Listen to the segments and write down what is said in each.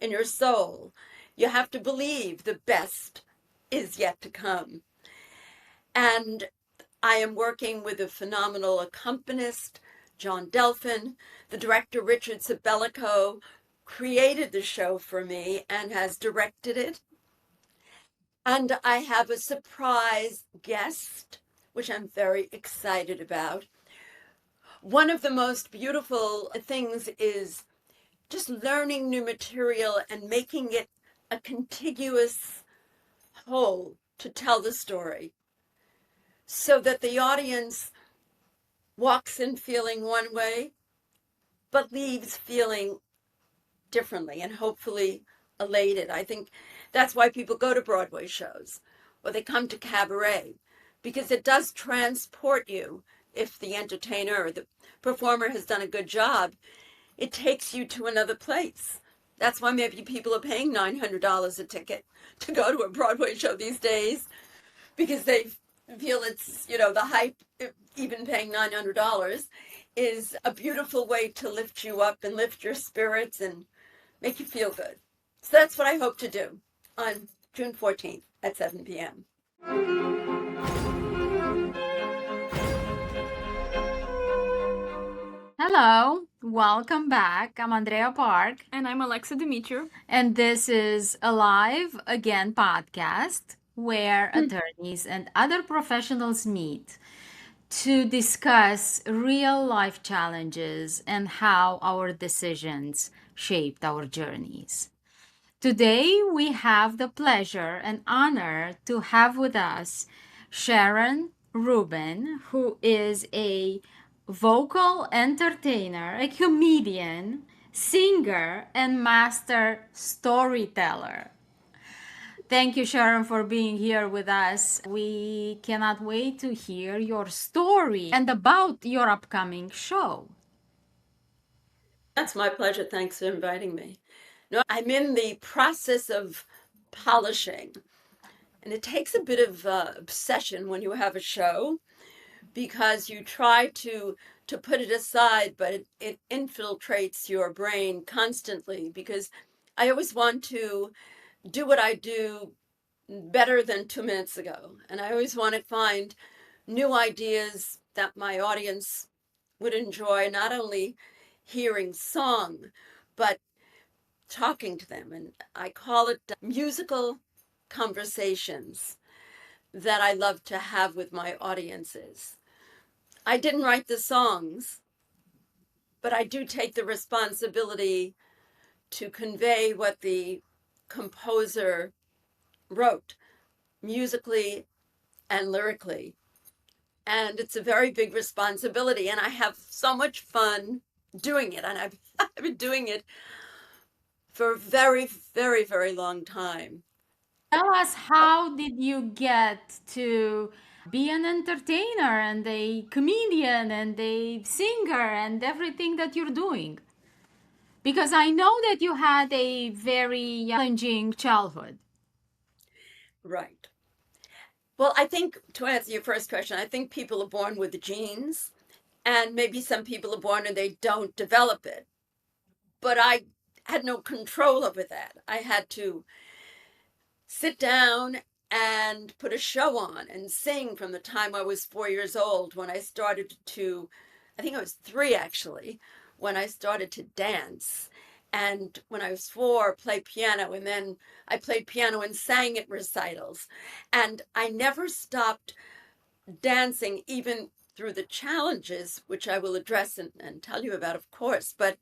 in your soul. You have to believe the best is yet to come. And I am working with a phenomenal accompanist, John Delphin. The director, Richard Sabellico, created the show for me and has directed it. And I have a surprise guest, which I'm very excited about. One of the most beautiful things is just learning new material and making it a contiguous whole to tell the story so that the audience walks in feeling one way, but leaves feeling differently and hopefully elated. I think that's why people go to Broadway shows or they come to cabaret, because it does transport you. If the entertainer or the performer has done a good job, it takes you to another place. That's why maybe people are paying $900 a ticket to go to a Broadway show these days, because they feel it's, the hype. Even paying $900 is a beautiful way to lift you up and lift your spirits and make you feel good. So that's what I hope to do on June 14th at 7 p.m. Hello, welcome back. I'm Andreea Parc. And I'm Alexa Dumitru. And this is a Live Again podcast where attorneys and other professionals meet to discuss real life challenges and how our decisions shaped our journeys. Today, we have the pleasure and honor to have with us Sharon Ruben, who is a vocal entertainer, a comedian, singer, and master storyteller. Thank you, Sharon, for being here with us. We cannot wait to hear your story and about your upcoming show. That's my pleasure. Thanks for inviting me. No, I'm in the process of polishing, and it takes a bit of obsession when you have a show, because you try to put it aside, but it infiltrates your brain constantly, because I always want to do what I do better than 2 minutes ago. And I always want to find new ideas that my audience would enjoy, not only hearing song, but talking to them. And I call it musical conversations that I love to have with my audiences. I didn't write the songs, but I do take the responsibility to convey what the composer wrote musically and lyrically. And it's a very big responsibility. And I have so much fun doing it. And I've been doing it for a very, very, very long time. Tell us, how did you get to be an entertainer and a comedian and a singer and everything that you're doing? Because I know that you had a very challenging childhood. Right. Well, I think, to answer your first question, I think people are born with the genes, and maybe some people are born and they don't develop it. But I had no control over that. I had to sit down and put a show on and sing from the time I was 4 years old, when I started to, I think I was three actually, when I started to dance. And when I was four, play piano. And then I played piano and sang at recitals. And I never stopped dancing, even through the challenges, which I will address and tell you about, of course. But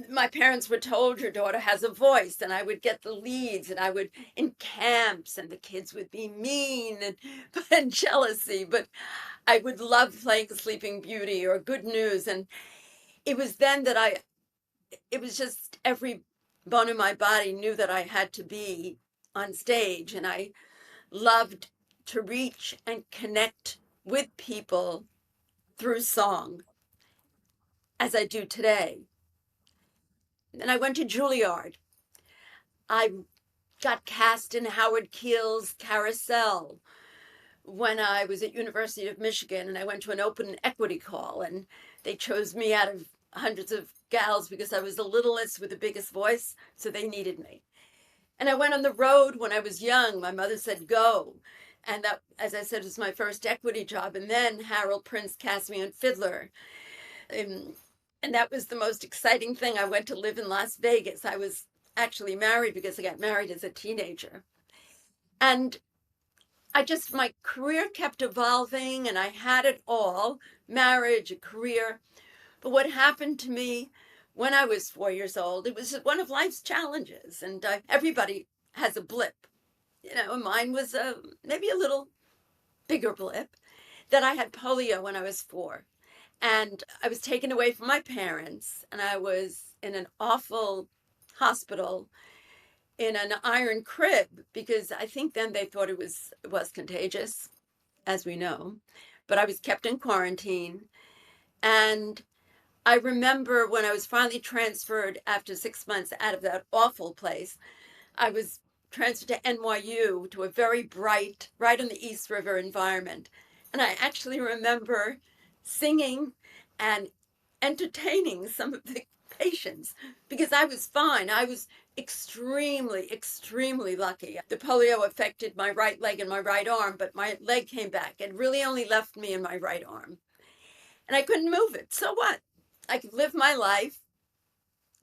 my parents were told, your daughter has a voice, and I would get the leads, and I would in camps, and the kids would be mean and jealousy, but I would love playing Sleeping Beauty or Good News. And it was then that it was just every bone in my body knew that I had to be on stage, and I loved to reach and connect with people through song, as I do today. And I went to Juilliard. I got cast in Howard Keel's Carousel when I was at University of Michigan, and I went to an open equity call, and they chose me out of hundreds of gals because I was the littlest with the biggest voice, so they needed me. And I went on the road when I was young. My mother said, go. And that, as I said, was my first equity job. And then Harold Prince cast me on fiddler. And, and that was the most exciting thing. I went to live in Las Vegas. I was actually married because I got married as a teenager. And my career kept evolving and I had it all, marriage, a career. But what happened to me when I was 4 years old, it was one of life's challenges. And everybody has a blip. Mine was maybe a little bigger blip, that I had polio when I was 4. And I was taken away from my parents, and I was in an awful hospital in an iron crib because I think then they thought it was contagious, as we know. But I was kept in quarantine, and I remember when I was finally transferred after 6 months out of that awful place, I was transferred to NYU, to a very bright, right on the East River environment. And I actually remember singing and entertaining some of the patients because I was fine. I was extremely, extremely lucky. The polio affected my right leg and my right arm, but my leg came back. It really only left me in my right arm. And I couldn't move it. So what? I could live my life.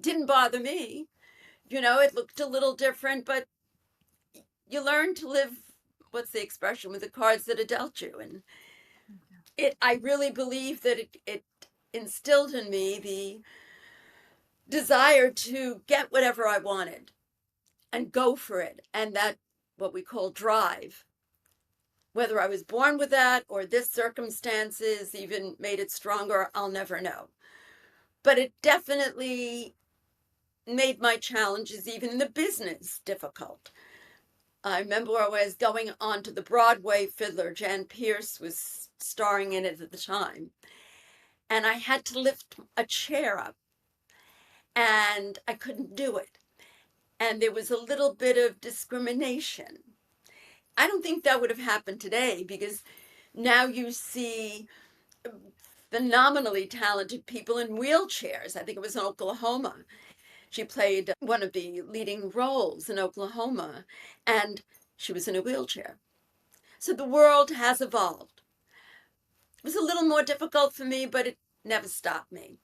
Didn't bother me. It looked a little different, but you learn to live, what's the expression, with the cards that are dealt you. And I really believe that it instilled in me the desire to get whatever I wanted and go for it. And that, what we call drive. Whether I was born with that or this circumstances even made it stronger, I'll never know. But it definitely made my challenges, even in the business, difficult. I remember I was going on to the Broadway Fiddler. Jan Pierce was starring in it at the time. And I had to lift a chair up and I couldn't do it. And there was a little bit of discrimination. I don't think that would have happened today because now you see phenomenally talented people in wheelchairs. I think it was in Oklahoma. She played one of the leading roles in Oklahoma, and she was in a wheelchair. So the world has evolved. It was a little more difficult for me, but it never stopped me.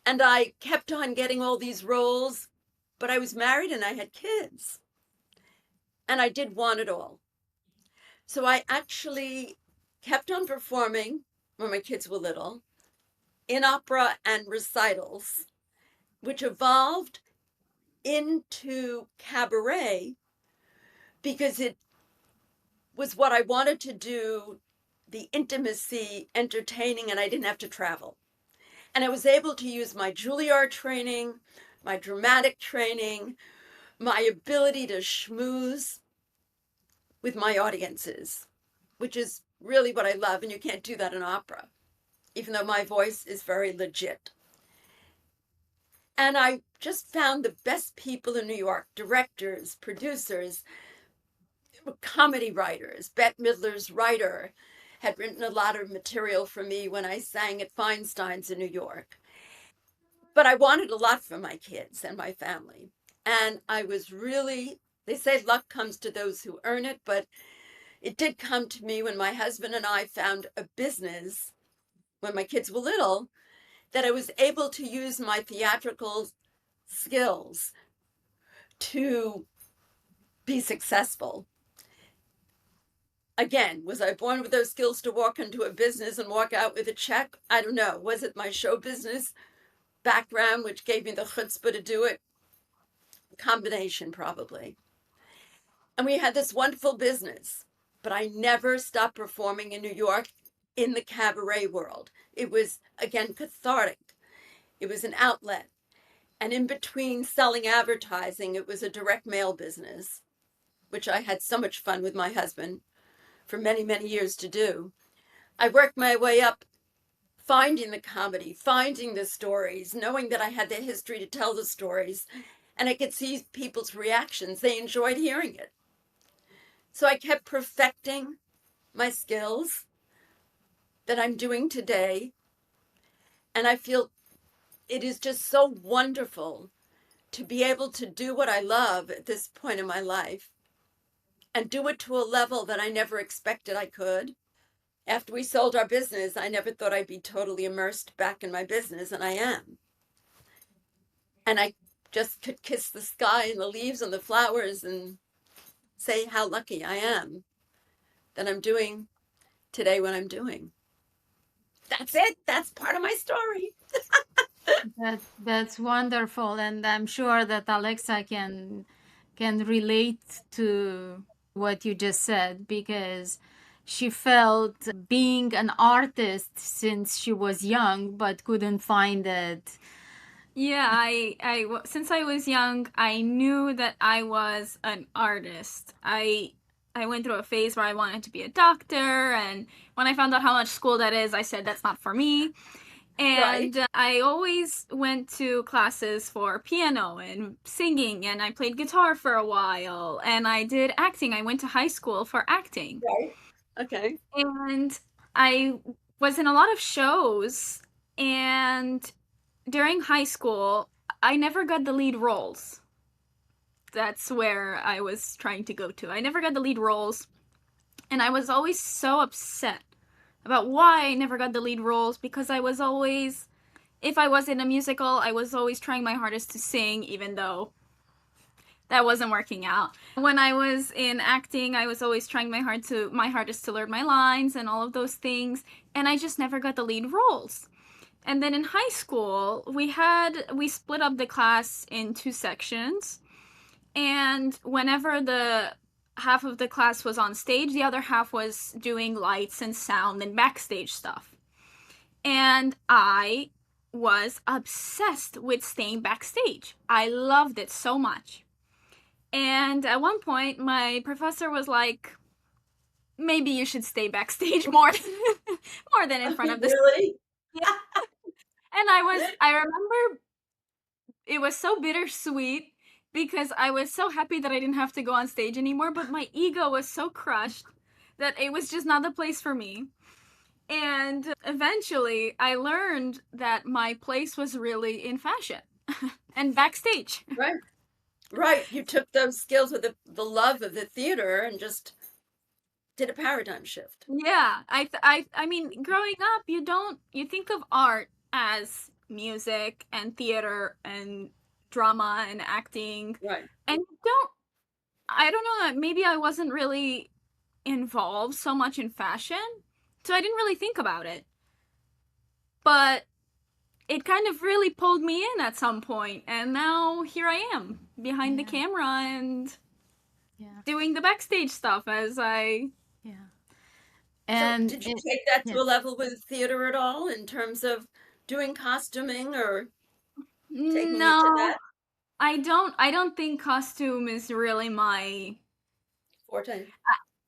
And I kept on getting all these roles, but I was married and I had kids. And I did want it all. So I actually kept on performing when my kids were little in opera and recitals, which evolved into cabaret because it was what I wanted to do, the intimacy, entertaining, and I didn't have to travel. And I was able to use my Juilliard training, my dramatic training, my ability to schmooze with my audiences, which is really what I love. And you can't do that in opera, even though my voice is very legit. And I just found the best people in New York, directors, producers, comedy writers. Bette Midler's writer had written a lot of material for me when I sang at Feinstein's in New York. But I wanted a lot for my kids and my family. And I was really, they say luck comes to those who earn it, but it did come to me when my husband and I found a business when my kids were little that I was able to use my theatrical skills to be successful. Again, was I born with those skills to walk into a business and walk out with a check? I don't know. Was it my show business background which gave me the chutzpah to do it? Combination, probably. And we had this wonderful business, but I never stopped performing in New York in the cabaret world. It was, again, cathartic. It was an outlet. And in between selling advertising, it was a direct mail business, which I had so much fun with my husband for many, many years to do. I worked my way up, finding the comedy, finding the stories, knowing that I had the history to tell the stories, and I could see people's reactions. They enjoyed hearing it. So I kept perfecting my skills that I'm doing today, and I feel it is just so wonderful to be able to do what I love at this point in my life and do it to a level that I never expected I could. After we sold our business, I never thought I'd be totally immersed back in my business, and I am. And I just could kiss the sky and the leaves and the flowers and say how lucky I am that I'm doing today what I'm doing. That's it. That's part of my story. That's wonderful, and I'm sure that Alexa can relate to what you just said because she felt being an artist since she was young, but couldn't find it. Yeah, since I was young, I knew that I was an artist. I went through a phase where I wanted to be a doctor, and when I found out how much school that is, I said that's not for me. Right. And I always went to classes for piano and singing, and I played guitar for a while, and I did acting. I went to high school for acting. Right. Okay. And I was in a lot of shows, and during high school, I never got the lead roles. That's where I was trying to go to. I never got the lead roles, and I was always so upset about why I never got the lead roles because I was always, if I was in a musical, I was always trying my hardest to sing, even though that wasn't working out. When I was in acting, I was always trying my hardest to learn my lines and all of those things, and I just never got the lead roles. And then in high school, we split up the class in two sections, and whenever the half of the class was on stage, the other half was doing lights and sound and backstage stuff. And I was obsessed with staying backstage. I loved it so much. And at one point, my professor was like, maybe you should stay backstage more than, more than in front of the stage. Really? Yeah. And I remember it was so bittersweet because I was so happy that I didn't have to go on stage anymore, but my ego was so crushed that it was just not the place for me. And eventually, I learned that my place was really in fashion and backstage. Right. Right. You took those skills with the love of the theater and just did a paradigm shift. Yeah, I mean, growing up, you think of art as music and theater and drama and acting, Right. and you don't. I don't know. Maybe I wasn't really involved so much in fashion, so I didn't really think about it. But it kind of really pulled me in at some point, and now here I am behind the Yeah, camera and yeah, doing the backstage stuff as I. yeah. So And did you take that yeah. to a level with theater at all in terms of doing costuming or taking it to No, that I don't think costume is really my forte?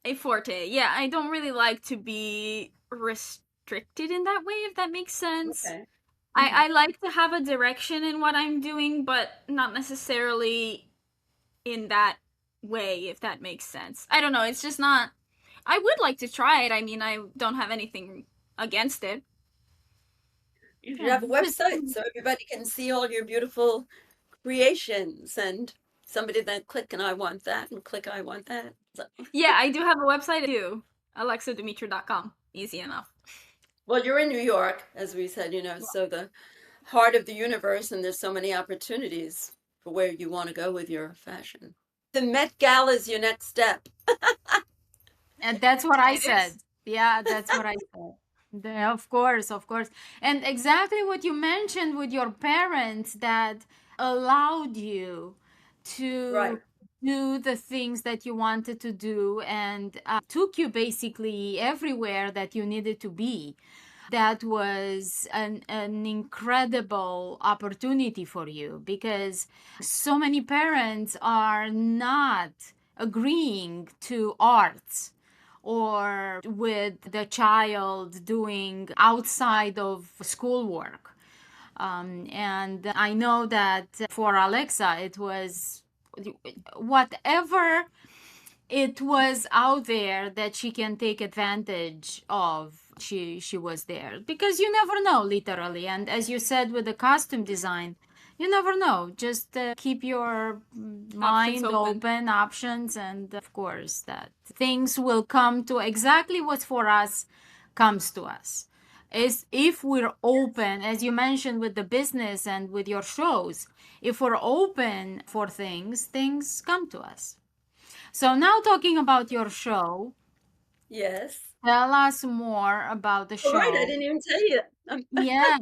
a forte. Yeah, I don't really like to be restricted in that way, if that makes sense. Okay. Hmm. I like to have a direction in what I'm doing, but not necessarily in that way, if that makes sense. I don't know, it's just not. I would like to try it. I mean, I don't have anything against it. You should Yeah, have a website so everybody can see all your beautiful creations and somebody then click and I want that and click I want that. So, Yeah, I do have a website too. alexadumitru.com. Easy enough. well, you're in New York, as we said, so the heart of the universe, and there's so many opportunities for where you want to go with your fashion. The Met Gala is your next step. and that's what I It is. said. Yeah, that's what I said. Of course, of course. And exactly what you mentioned with your parents that allowed you Right. to do the things that you wanted to do and took you basically everywhere that you needed to be. That was an incredible opportunity for you because so many parents are not agreeing to arts or with the child doing outside of schoolwork. And I know that for Alexa, it was whatever it was out there that she can take advantage of. she was there, because you never know, literally. And as you said with the costume design, you never know. Just keep your Options mind open. open, options, and of course that things will come to exactly what's for us comes to us. Is if we're open, as you mentioned with the business and with your shows, if we're open for things, things come to us. So now talking about your show, Yes. tell us more about the All right, I show. didn't even tell you. Yes,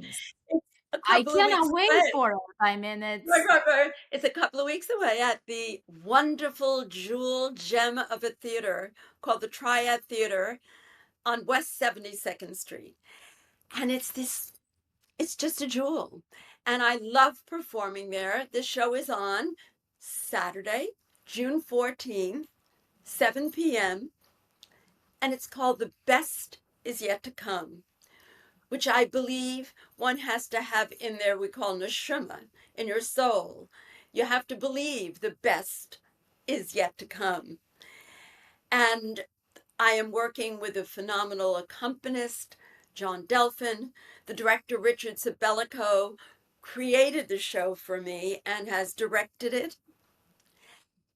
It's a I couple of weeks cannot wait away. for it. I mean, Right, it's right, right. It's a couple of weeks away at the wonderful jewel gem of a theater called the Triad Theater on West 72nd Street. And it's just a jewel. And I love performing there. The show is on Saturday, June 14th, 7 p.m. And it's called The Best Is Yet to Come, which I believe one has to have in there, we call neshama, in your soul. You have to believe the best is yet to come. And I am working with a phenomenal accompanist, John Delphin. The director, Richard Sabellico, created the show for me and has directed it.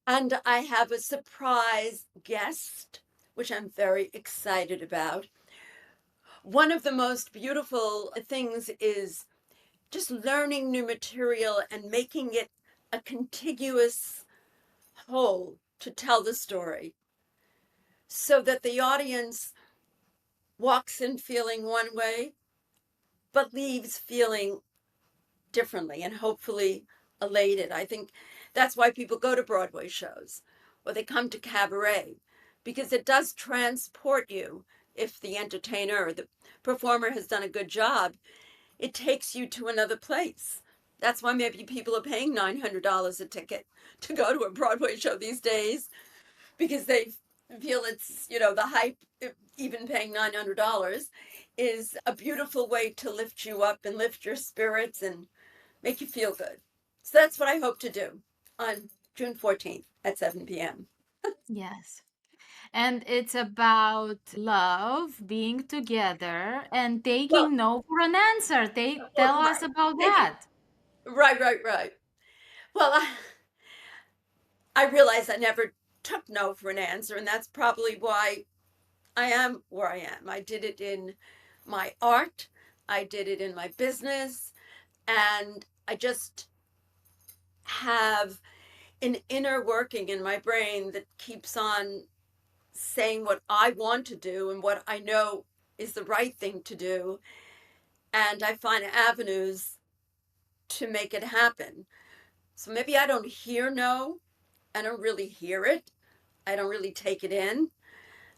And I have a surprise guest, which I'm very excited about. One of the most beautiful things is just learning new material and making it a contiguous whole to tell the story so that the audience walks in feeling one way but leaves feeling differently and hopefully elated. I think that's why people go to Broadway shows or they come to cabaret, because it does transport you. If the entertainer or the performer has done a good job, it takes you to another place. That's why maybe people are paying $900 a ticket to go to a Broadway show these days, because they feel it's, the hype. Even paying $900 is a beautiful way to lift you up and lift your spirits and make you feel good. So that's what I hope to do on June 14th at 7 p.m. yes. And it's about love, being together, and Well, taking no for an answer. They well, tell us right. about Taking, that. right, right, right. Well, I realize I never took no for an answer, and that's probably why I am where I am. I did it in my art, I did it in my business, and I just have an inner working in my brain that keeps on saying what I want to do and what I know is the right thing to do. And I find avenues to make it happen. So maybe I don't hear no, I don't really hear it, I don't really take it in.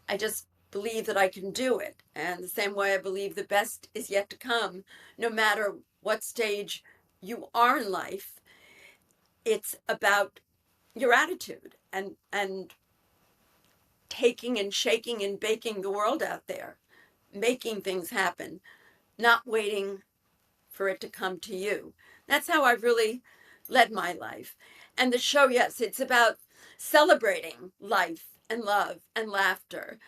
I just believe that I can do it. And the same way I believe the best is yet to come, no matter what stage you are in life, it's about your attitude and taking and shaking and baking the world out there, making things happen, not waiting for it to come to you. That's how I've really led my life. And the show, yes, it's about celebrating life and love and laughter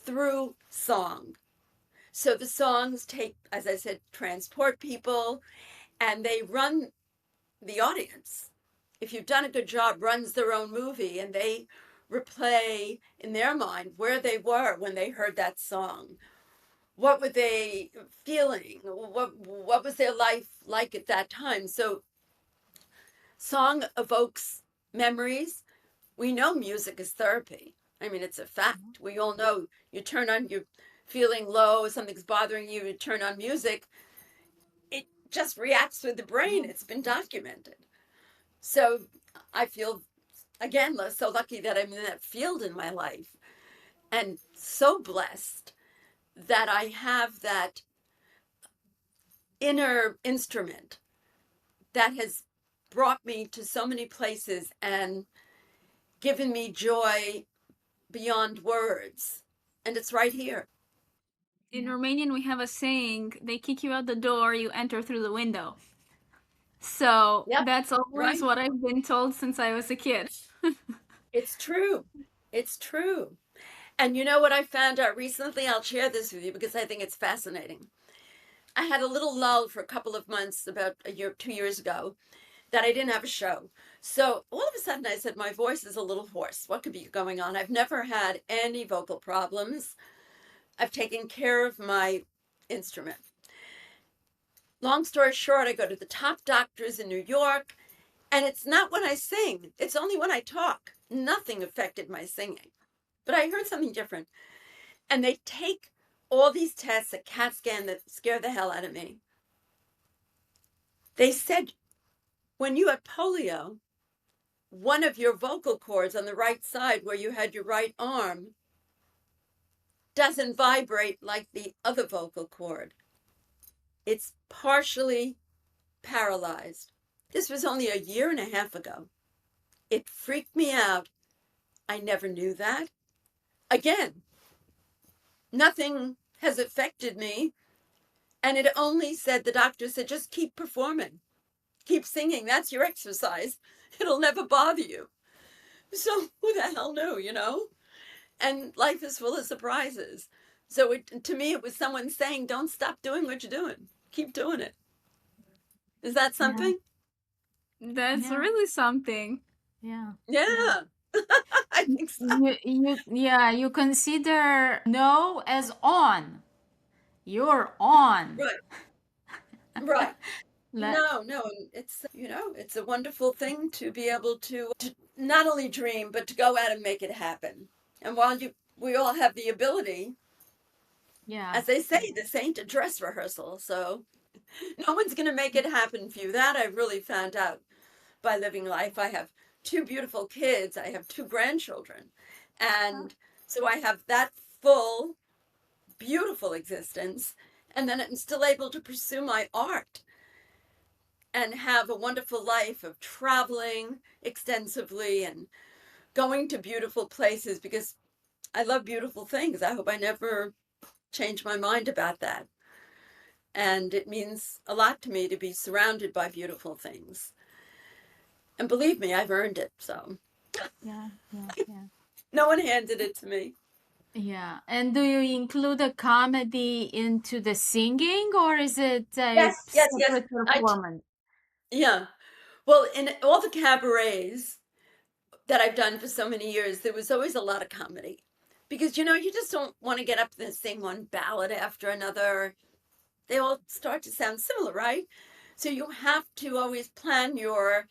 through song. So the songs take, as I said, transport people, and they run the audience. If you've done a good job, runs their own movie, and they replay in their mind where they were when they heard that song. What were they feeling? What was their life like at that time? So song evokes memories. We know music is therapy. I mean, it's a fact. We all know you turn on, you're feeling low, something's bothering you, you turn on music, it just reacts with the brain. It's been documented. So I feel, again, so lucky that I'm in that field in my life and so blessed that I have that inner instrument that has brought me to so many places and given me joy beyond words. And it's right here. In Romanian, we have a saying: "They kick you out the door, you enter through the window." So Yep. that's always Right. what I've been told since I was a kid. It's true. It's true. And you know what I found out recently? I'll share this with you because I think it's fascinating. I had a little lull for a couple of months about a year, 2 years ago, that I didn't have a show. So all of a sudden I said, my voice is a little hoarse. What could be going on? I've never had any vocal problems. I've taken care of my instrument. Long story short, I go to the top doctors in New York, and it's not when I sing, it's only when I talk. Nothing affected my singing. But I heard something different. And they take all these tests, a CAT scan that scare the hell out of me. They said when you had polio, one of your vocal cords on the right side where you had your right arm doesn't vibrate like the other vocal cord. It's partially paralyzed. This was only a year and a half ago. It freaked me out. I never knew that. Again, nothing has affected me. And it only said, the doctor said, just keep performing, keep singing. That's your exercise. It'll never bother you. So who the hell knew, you know? And life is full of surprises. So to me, it was someone saying, don't stop doing what you're doing. Keep doing it. Is that something? That's Yeah. really something. Yeah. Yeah. I think so. You consider no as on. You're on. Right. Right. Let, No, it's a wonderful thing to be able to not only dream, but to go out and make it happen. And while we all have the ability, yeah. as they say, this ain't a dress rehearsal, so no one's going to make it happen for you. That I really found out by living life. I have two beautiful kids. I have two grandchildren. And so I have that full, beautiful existence. And then I'm still able to pursue my art and have a wonderful life of traveling extensively and going to beautiful places because I love beautiful things. I hope I never change my mind about that. And it means a lot to me to be surrounded by beautiful things. And believe me, I've earned it. So Yeah. no one handed it to me. Yeah. And do you include a comedy into the singing, or is it a Yes. separate performance? Yeah. Well, in all the cabarets that I've done for so many years, there was always a lot of comedy because, you just don't want to get up and sing one ballad after another. They all start to sound similar, right? So you have to always plan your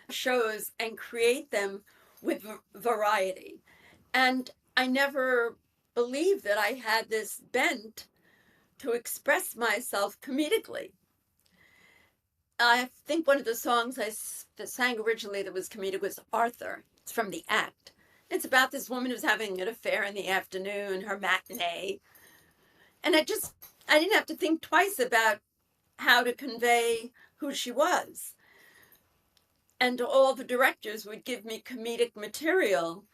shows and create them with variety. And I never believed that I had this bent to express myself comedically. I think one of the songs I sang originally that was comedic was Arthur. It's from The Act. It's about this woman who's having an affair in the afternoon, her matinee. And I didn't have to think twice about how to convey who she was. And all the directors would give me comedic material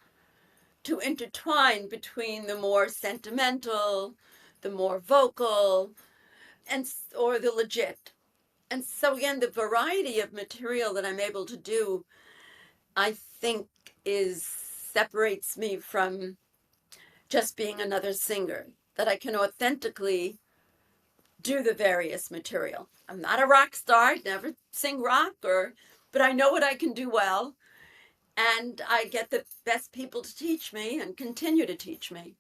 to intertwine between the more sentimental, the more vocal, or the legit. And so again, the variety of material that I'm able to do, I think, is separates me from just being another singer. That I can authentically do the various material. I'm not a rock star, I never sing rock, but I know what I can do well, and I get the best people to teach me and continue to teach me.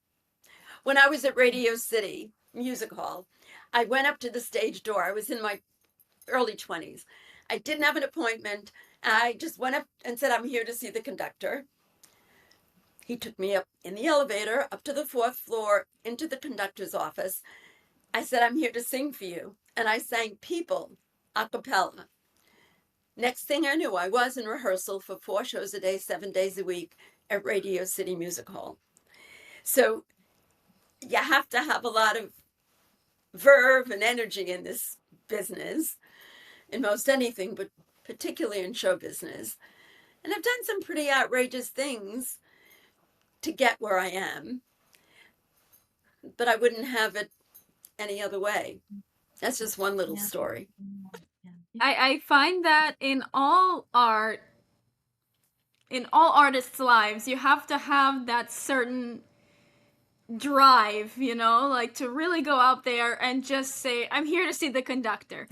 When I was at Radio City Music Hall, I went up to the stage door. I was in my early 20s. I didn't have an appointment. I just went up and said, I'm here to see the conductor. He took me up in the elevator, up to the fourth floor, into the conductor's office. I said, I'm here to sing for you. And I sang People a cappella. Next thing I knew, I was in rehearsal for 4 shows a day, 7 days a week at Radio City Music Hall. So you have to have a lot of verve and energy in this business, in most anything, but particularly in show business. And I've done some pretty outrageous things to get where I am, but I wouldn't have it any other way. That's just one little story. I find that in all art, in all artists' lives, you have to have that certain drive, like to really go out there and just say, I'm here to see the conductor.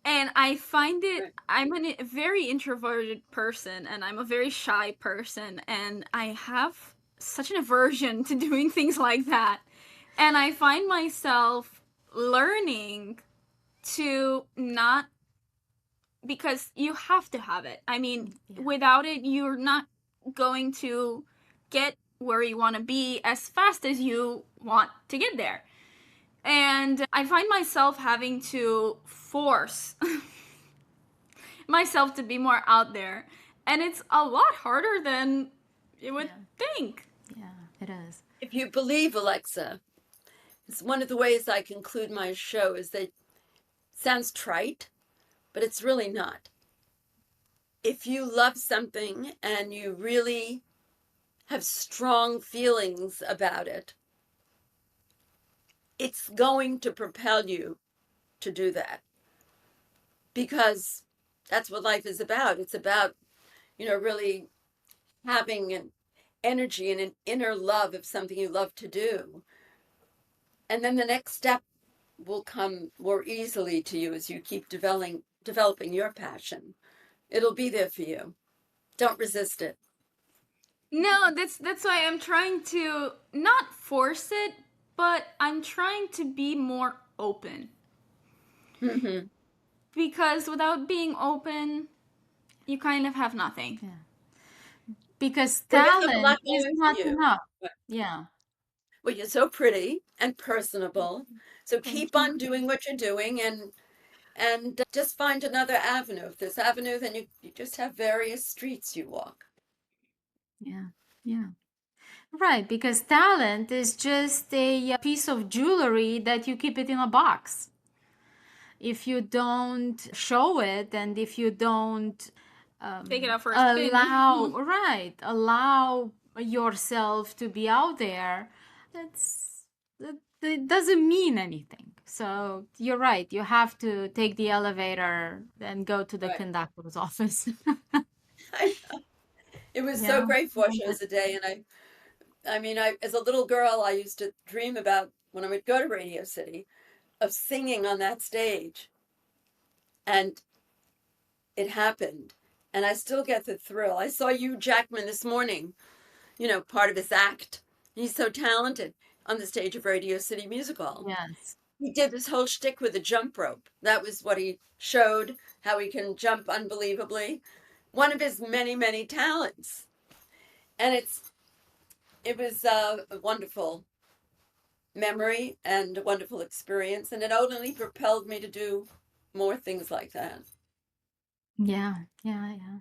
And I find it, Right. I'm a very introverted person and I'm a very shy person, and I have such an aversion to doing things like that. And I find myself learning to not, because you have to have it. I mean, Yeah. without it, you're not going to get where you want to be as fast as you want to get there. And I find myself having to force myself to be more out there. And it's a lot harder than you would think. Yeah, it is. If you believe, Alexa, it's one of the ways I conclude my show is that it sounds trite, but it's really not. If you love something and you really have strong feelings about it, it's going to propel you to do that, because that's what life is about. It's about, really having an energy and an inner love of something you love to do. And then the next step will come more easily to you as you keep developing your passion. It'll be there for you. Don't resist it. No, that's why I'm trying to not force it, but I'm trying to be more open. Mm-hmm. Because without being open, you kind of have nothing. Yeah. Because Well, you have a talent lot is going for not you. enough. Yeah. Well, you're so pretty and personable. So Thank keep you. on doing what you're doing, and just find another avenue. If there's avenue, then you just have various streets you walk. Yeah. Yeah. Right, because talent is just a piece of jewelry that you keep it in a box. If you don't show it and if you don't Take it out for a allow, spin. right, allow yourself to be out there, that's it doesn't mean anything. So you're right, you have to take the elevator and go to the Right. conductor's office. I, it was so Yeah. great 4 shows a day, and I as a little girl, I used to dream about when I would go to Radio City of singing on that stage, and it happened. And I still get the thrill. I saw Hugh Jackman this morning, part of his act. He's so talented on the stage of Radio City Music Hall. Yes. He did this whole shtick with a jump rope. That was what he showed, how he can jump unbelievably. One of his many, many talents. And it was a wonderful memory and a wonderful experience. And it only propelled me to do more things like that. Yeah, yeah, yeah.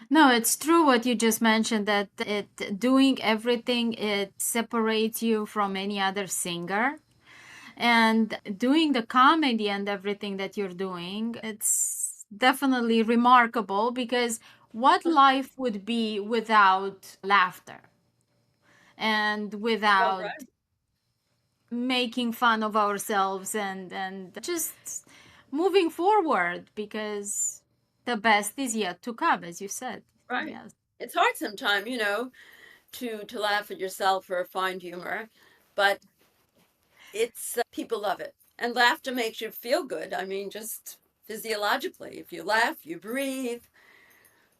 No, it's true what you just mentioned, that it doing everything, it separates you from any other singer. And doing the comedy and everything that you're doing, it's definitely remarkable, because what life would be without laughter and Well, without right, making fun of ourselves and just moving forward, because the best is yet to come, as you said. right. Yes. It's hard sometimes, to laugh at yourself or find humor, but it's people love it, and laughter makes you feel good. I mean, just physiologically, if you laugh, you breathe,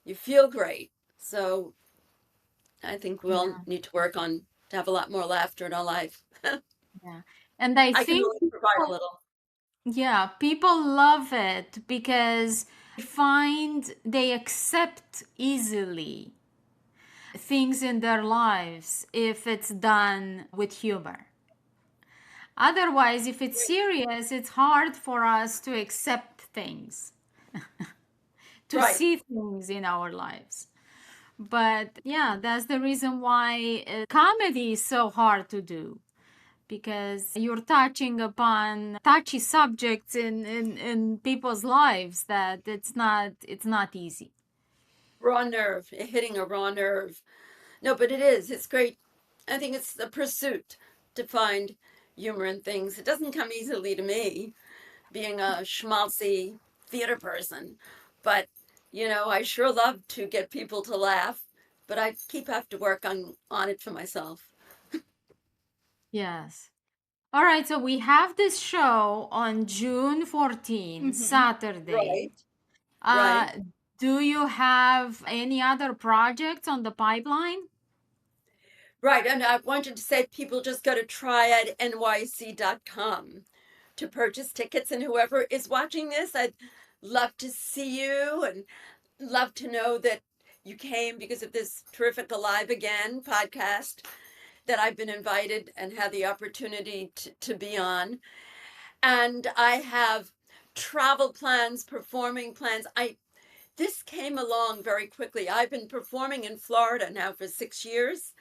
you feel great. So I think we all Yeah, need to work on to have a lot more laughter in our life. yeah. And I I can think only provide a people, little. yeah, people love it because they accept easily things in their lives if it's done with humor. Otherwise, if it's serious, it's hard for us to accept things, to Right, see things in our lives. But yeah, that's the reason why comedy is so hard to do, because you're touching upon touchy subjects in people's lives that it's not easy. raw nerve, hitting a raw nerve. No, but it is. It's great. I think it's the pursuit to find humor in things. It doesn't come easily to me, being a schmaltzy theater person, but I sure love to get people to laugh. But I keep have to work on it for myself. Yes. All right, so we have this show on June 14, Mm-hmm. Saturday. Right, right. Uh, do you have any other projects on the pipeline? Right. And I wanted to say people just go to triadnyc.com to purchase tickets. And whoever is watching this, I'd love to see you and love to know that you came because of this terrific Alive Again podcast that I've been invited and had the opportunity to be on. And I have travel plans, performing plans. This came along very quickly. I've been performing in Florida now for 6 years,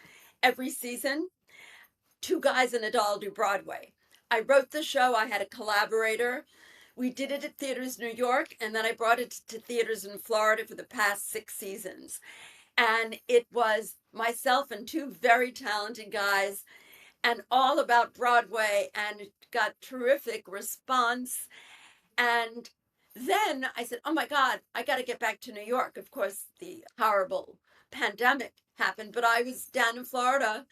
every season. Two guys and a doll do Broadway. I wrote the show. I had a collaborator. We did it at theaters New York, and then I brought it to theaters in Florida for the past 6 seasons. And it was myself and two very talented guys, and all about Broadway, and it got terrific response. And then I said, oh my God, I got to get back to New York. Of course, the horrible pandemic happened, but I was down in Florida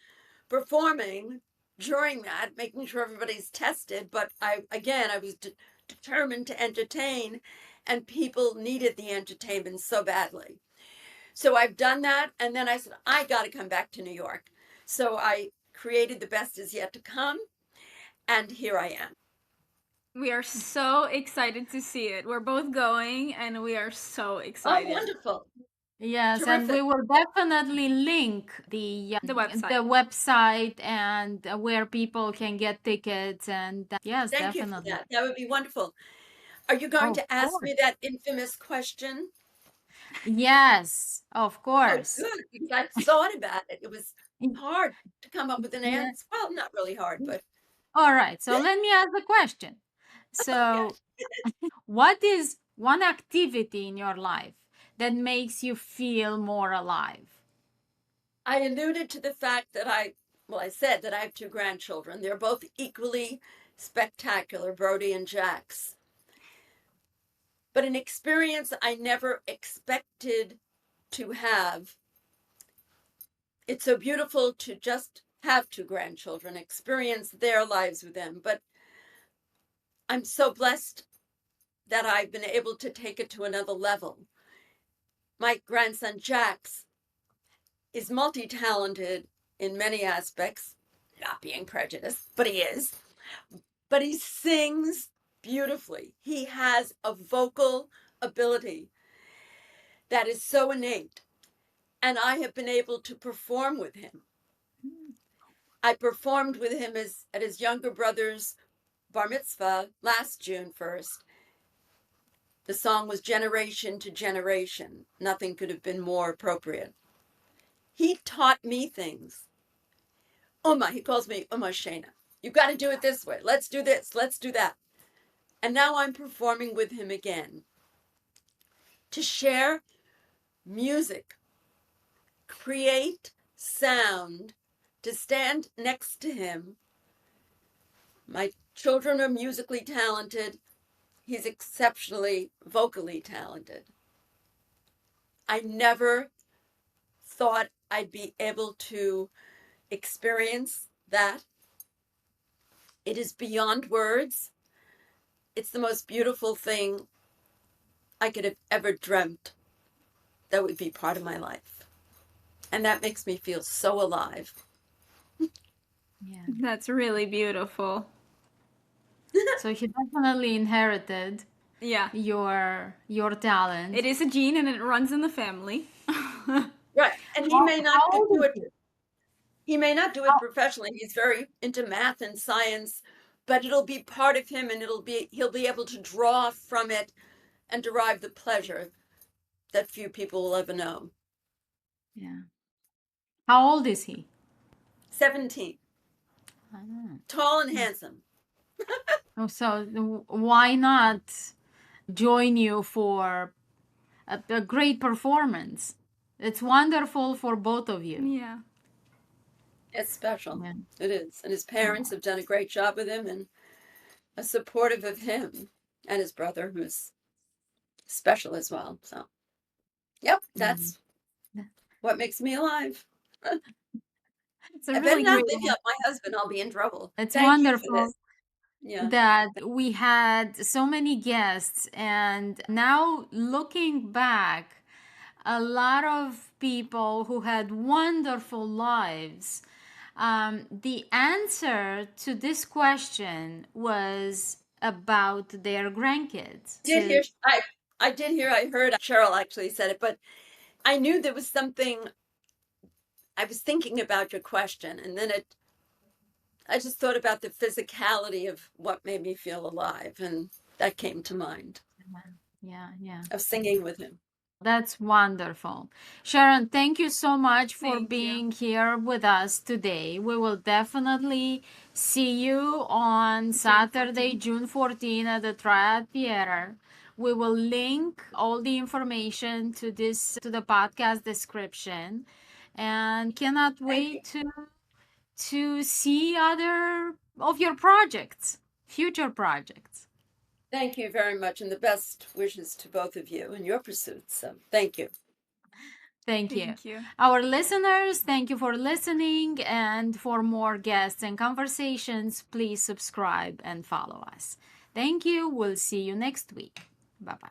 performing during that, making sure everybody's tested. But I was determined to entertain, and people needed the entertainment so badly. So I've done that. And then I said, I got to come back to New York. So I created The Best Is Yet to Come, and here I am. We are so excited to see it. We're both going, and we are so Oh, excited. wonderful. Yes, and we Terrific. will definitely link The website. the website and where people can get tickets and yes, Thank you for definitely. that. That would be wonderful. Are you going Of to ask course. me that infamous question? Yes, of Oh, course. good, because I thought about it. It was Y- hard to come up with an Yeah. answer. Well, not really hard, but All right, so let me ask the question. okay. So, what is one activity in your life that makes you feel more alive? I alluded to the fact that I said that I have two grandchildren. They're both equally spectacular, Brody and Jax. But an experience I never expected to have. It's so beautiful to just have two grandchildren, experience their lives with them. But I'm so blessed that I've been able to take it to another level. My grandson Jax is multi talented in many aspects, not being prejudiced, but he is. But he sings beautifully. He has a vocal ability that is so innate, and I have been able to perform with him. I performed with him at his younger brother's bar mitzvah last June 1st. The song was Generation to Generation. Nothing could have been more appropriate. He taught me things. He calls me Shana. You've got to do it this way. Let's do this. Let's do that. And now I'm performing with him again to share music, create sound, to stand next to him. My children are musically talented. He's exceptionally vocally talented. I never thought I'd be able to experience that. It is beyond words. It's the most beautiful thing I could have ever dreamt that would be part of my life. And that makes me feel so alive. Yeah. That's really beautiful. So he definitely inherited Yeah. your talent. It is a gene and it runs in the family. Right. And he How, may not how old do is it he? he may not do it professionally. He's very into math and science, but it'll be part of him, and he'll be able to draw from it and derive the pleasure that few people will ever know. Yeah. How old is he? 17. Tall and handsome. Oh, so why not join you for a great performance? It's wonderful for both of you. Yeah. It's special. Yeah. It is. And his parents have done a great job with him and are supportive of him and his brother, who's special as well. So, yep, Mhm. that's what makes me alive. It's a I better really not great leave one. out my husband. I'll be in trouble. It's Thank you for wonderful this. Yeah. that we had so many guests, and now looking back, a lot of people who had wonderful lives. The answer to this question was about their grandkids. Did hear I did hear I heard Cheryl actually said it, but I knew there was something I was thinking about your question, and then I just thought about the physicality of what made me feel alive, and that came to mind Yeah, yeah. of singing with him. That's wonderful. Sharon, thank you so much for Thank you. being here with us today. We will definitely see you on Saturday, June 14 at the Triad Theater. We will link all the information to the podcast description, and cannot Thank you. wait to see other of your projects, future projects. Thank you very much, and the best wishes to both of you in your pursuits. So, thank you. Thank you. Thank you. Our listeners, thank you for listening. And for more guests and conversations, please subscribe and follow us. Thank you. We'll see you next week. Bye bye.